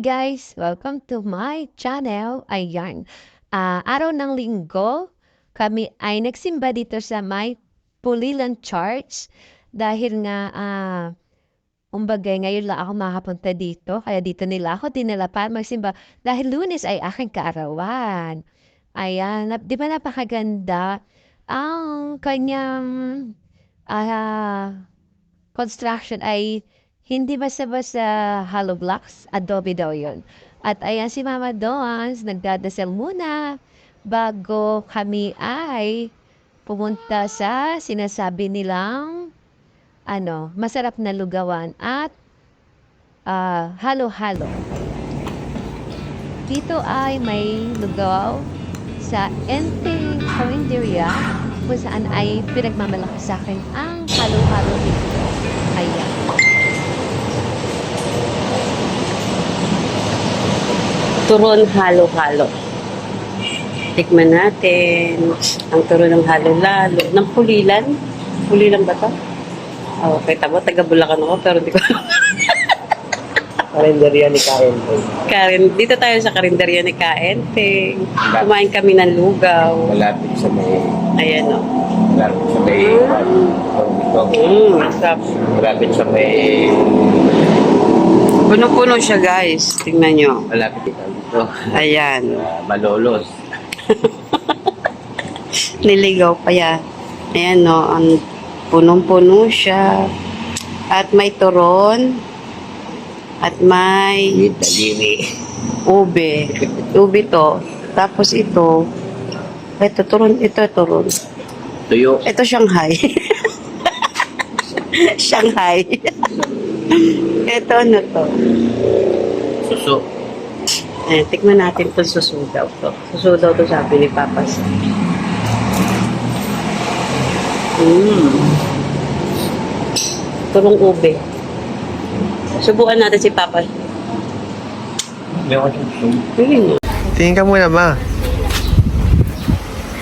guys! Welcome to my channel. Ayan. Araw ng linggo, kami ay nagsimba dito sa may Pulilan Church. Dahil nga, umbagay, ngayon lang ako makapunta dito. Kaya dito nila ako dinala para magsimba. Dahil Lunes ay aking kaarawan. Ayan. Di ba napakaganda? Ang kanyang construction ay hindi basta-basta hollow blocks, adobe daw yun. At ayan si Mama Dons, nagdadasal muna bago kami ay pumunta sa sinasabi nilang masarap na lugawan at halo-halo. Dito ay may lugaw sa Enteng Carinderia kung saan ay pinagmamalaki sa akin ang halo-halo dito. Ayan. Turon halo-halo. Tikman natin ang turon ng halo-lalo. Ng Pulilan. Pulilan ba ito? Oh, kita mo, taga Bulacan ako, pero hindi ko Karinderya ni Kaenteng. Dito tayo sa karinderya ni Kaenteng. Kumain kami ng lugaw. Malapit sa may... Ayan o. Malapit sa may... Masap. Malapit sa may... Puno-puno siya, guys. Tingnan nyo. Malapit dito. Ayan. Malolos. Niligaw pa yan. Ayan no, ang punong-puno siya. At may turon. At may With daliri. ube. Ube to. Tapos ito. Ito turon. Ito turon. Tuyo. Ito Shanghai. Shanghai. Ito ano to? Suso. Ayan, tikman natin itong susudaw to. Susudaw to sabi ni Papas. Turong ube. Subukan natin si Papas. Meron siyang Tingin. Tingin ka muna, ma.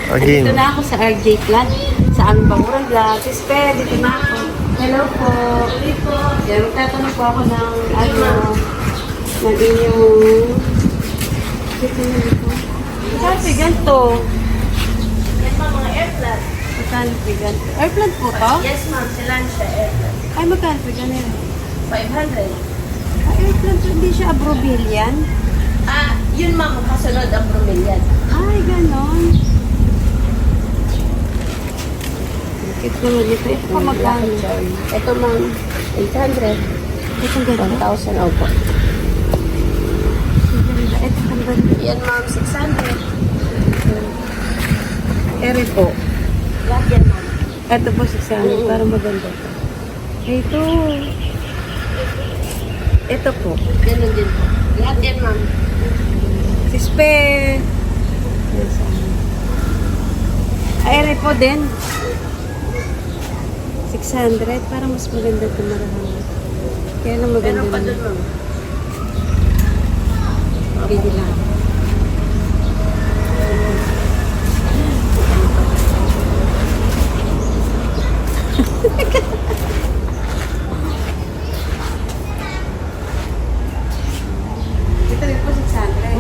Dito Again. na ako sa RJ Plant. Sa aming Banguran Vlog. Sister, dito na ako. Hello po. Yan, magtatanong po ako ng ng inyong... Saan pigan to? Yan pa mga airplant. Saan pigan? Airplant po to? Yes ma'am, silan siya airplant. Ay, magkano pigan nila? 500. Airplant, hindi siya abrobilian? Yun ma'am, kasunod ang bromelian. Ay, ganon. Ito naman dito. Ito pa magkano? Ito ma'am, 800. Itong ganda. 1,000 opo. Ito pang ganda. Yan ma'am, 600. Ere po. Lahat yan ma'am. Ito po 600. Para maganda to. Ito. Ito po. Ganun din po. Lahat yan ma'am. Sispe. Ere po din. 600. Para mas maganda ito marami. Kaya lang maganda. Meron pa dun ma'am. Bili lang. Ito rin po 600.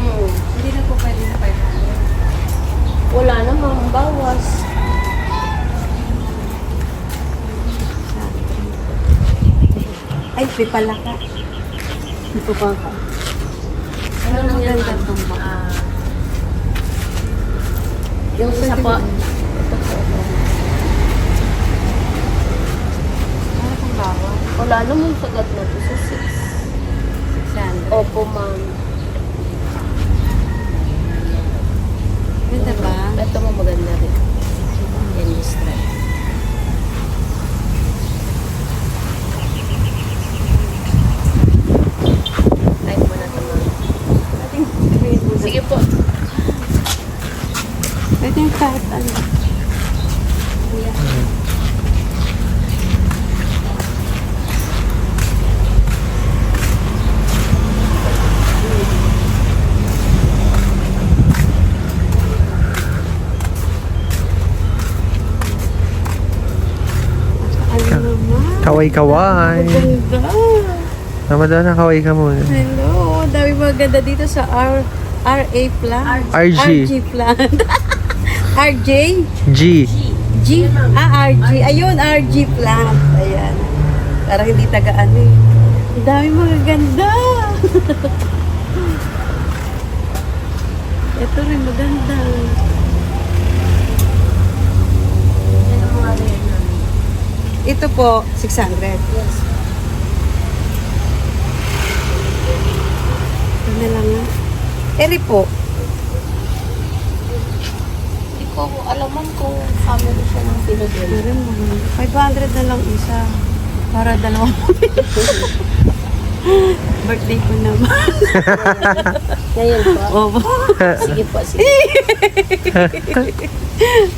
Hindi na po pwede sa 500. Wala na ma'am, bawas. Ay, pipala ka. Ito pa ka. Ano nang yan Maganda ma'am? itong baka. Yung isa po. Ito po. Ano pang bawal? Wala namang sagat na to sa 600. 6. Opo ma'am. Ganda ba? Ito mo maganda rin. Yan yung stripe. Type mo na ito ma'am. Sige po. Ito yung kahit ano. Ano naman? Kaway-kaway. Ganda. Ramadana, kaway ka muna. Hello. Wow, dami maganda dito sa RA plant. RG. RG plant. RJ? G. G? RG. Ayun, RG plant. Ayan. Parang hindi tagaan eh. Ang dami magaganda. Ito rin maganda. Ito po, 600. Yes. Ito na lang nga. Eri po. Hindi ko alaman kung family siya ng Philippines. Meron mga 500 na lang isa. Para dalawang birthday ko naman. Ngayon po. Opo. Sige po, sige.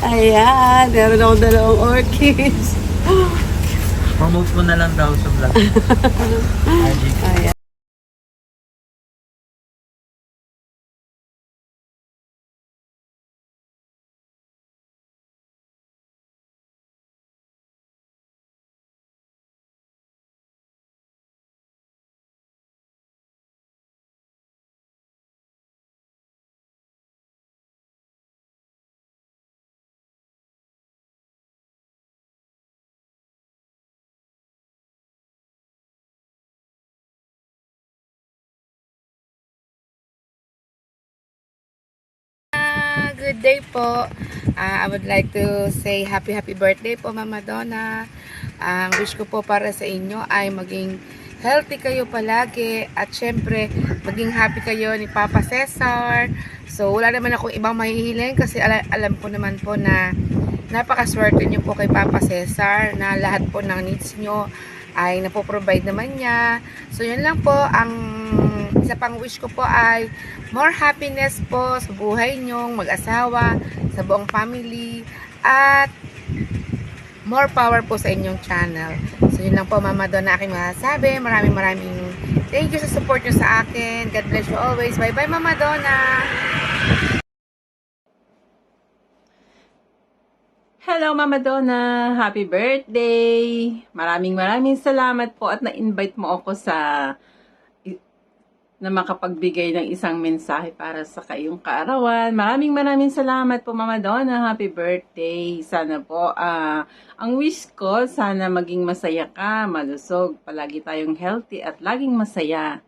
Ayan, meron akong dalawang orchids. Mamove mo na lang daw sa vlog. Ayan. Good day po. I would like to say happy birthday po Mama Donna. Ang wish ko po para sa inyo ay maging healthy kayo palagi at syempre maging happy kayo ni Papa Cesar. So wala naman akong ibang mahihiling kasi alam po naman po na napakaswerte niyo po kay Papa Cesar na lahat po ng needs niyo ay napoprovide naman niya. So yun lang po, ang isa pang wish ko po ay more happiness po sa buhay niyong mag-asawa, sa buong family, at more power po sa inyong channel. So yun lang po Mama Donna aking masasabi. Maraming thank you sa support niyo sa akin. God bless you always. Bye bye Mama Donna. Hello Mama Donna! Happy birthday! Maraming salamat po at na-invite mo ako na makapagbigay ng isang mensahe para sa kayong kaarawan. Maraming salamat po Mama Donna. Happy birthday! Sana po, ang wish ko, sana maging masaya ka, malusog, palagi tayong healthy at laging masaya.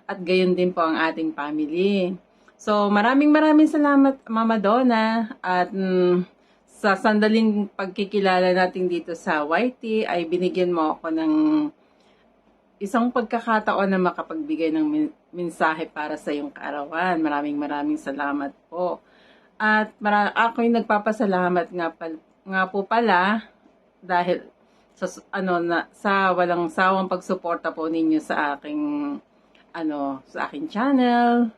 At gayon din po ang ating family. So, maraming salamat Mama Donna at sa sandaling pagkikilala natin dito sa YT ay binigyan mo ako ng isang pagkakataon na makapagbigay ng mensahe para sa iyong kaarawan. Maraming salamat po. At ako'y nagpapasalamat nga po pala dahil sa walang sawang pagsuporta po ninyo sa aking channel.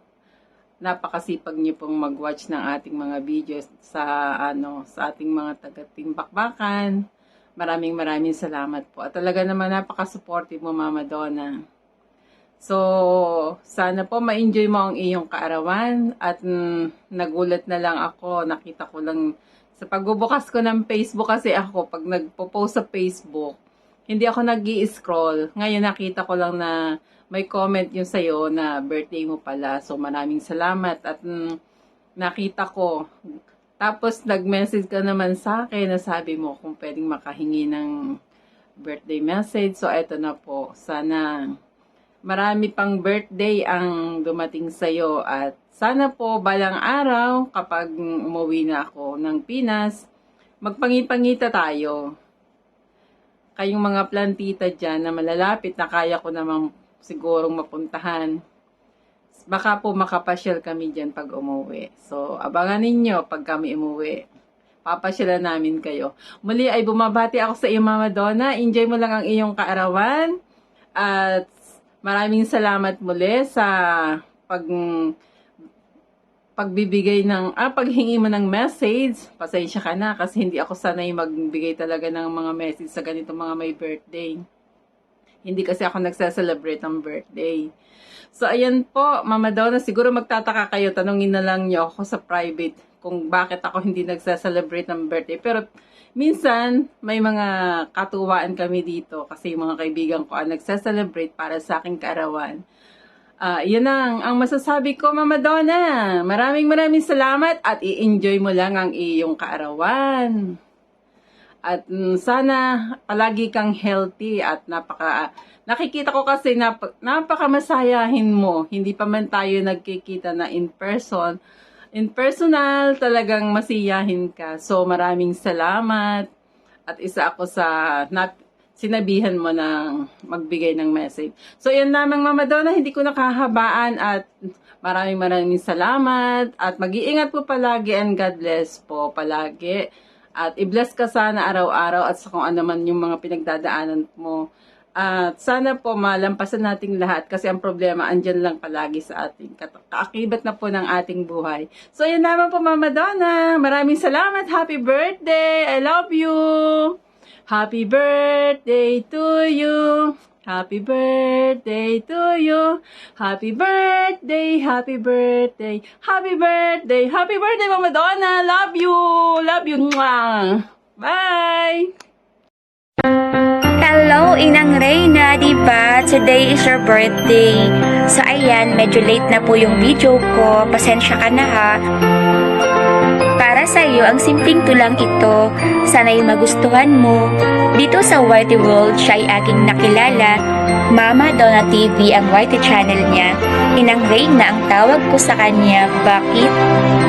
Napakasipag niyo pong mag-watch ng ating mga videos sa ating mga taga-timbakbakan. Maraming salamat po. At talaga naman napaka-supportive mo Mama Donna. So, sana po ma-enjoy mo ang iyong kaarawan at nagulat na lang ako, nakita ko lang sa pagbubukas ko ng Facebook kasi ako pag nagpo-post sa Facebook, hindi ako nag-i-scroll. Ngayon nakita ko lang na may comment yung sa'yo na birthday mo pala. So, maraming salamat. At nakita ko. Tapos, nag-message ka naman sa akin na sabi mo kung pwedeng makahingi ng birthday message. So, eto na po. Sana marami pang birthday ang dumating sa'yo. At sana po balang araw, kapag umuwi na ako ng Pinas, magpangipangita tayo. Kayong mga plantita dyan na malalapit na kaya ko namang sigurong mapuntahan. Baka po makapasyal kami dyan pag umuwi. So, abangan ninyo pag kami umuwi. Papasyalan namin kayo. Muli ay bumabati ako sa iyo Mama Donna. Enjoy mo lang ang iyong kaarawan. At maraming salamat muli sa pagbibigay paghingi mo ng message. Pasensya ka na kasi hindi ako sanay magbigay talaga ng mga message sa ganito mga may birthday. Hindi kasi ako nagsa-celebrate ng birthday. So, ayan po, Mama Donna, siguro magtataka kayo, tanungin na lang niyo ako sa private kung bakit ako hindi nagsa-celebrate ng birthday. Pero, minsan, may mga katuwaan kami dito kasi yung mga kaibigan ko ang nagsa-celebrate para sa aking kaarawan. Yun ang masasabi ko, Mama Donna. Maraming salamat at i-enjoy mo lang ang iyong kaarawan. At sana palagi kang healthy at nakikita ko kasi napakamasayahin mo. Hindi pa man tayo nagkikita na in person. In personal, talagang masiyahin ka. So maraming salamat. At isa ako sa sinabihan mo ng magbigay ng message. So yan lamang, Mama Donna, hindi ko nakahabaan at maraming salamat. At mag-iingat po palagi and God bless po palagi. At i-bless ka sana araw-araw at sa kung ano man yung mga pinagdadaanan mo. At sana po malampasan nating lahat kasi ang problema andyan lang palagi sa ating kaakibat na po ng ating buhay. So yan naman po, Mama Donna. Maraming salamat. Happy birthday. I love you. Happy birthday to you. Happy birthday to you. Happy birthday, happy birthday, happy birthday, happy birthday, Mama Donna. Love you. Love you. Mwah. Bye. Hello, Inang Reyna, diba? Today is your birthday. So, ayan, medyo late na po yung video ko. Pasensya ka na ha. Para sa iyo, ang simpleng tulang ito. Sana'y magustuhan mo. Dito sa Whitey World, siya ay aking nakilala. Mama Donna TV ang Whitey channel niya. Inang Reyna ang tawag ko sa kanya. Bakit?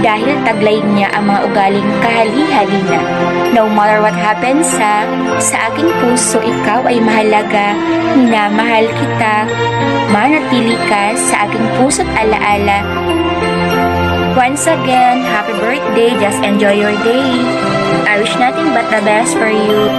Dahil taglay niya ang mga ugaling kahali-halina. No matter what happens sa aking puso, ikaw ay mahalaga. Minamahal kita. Manatili ka sa aking puso't alaala. Once again, happy birthday. Just enjoy your day. I wish nothing but the best for you.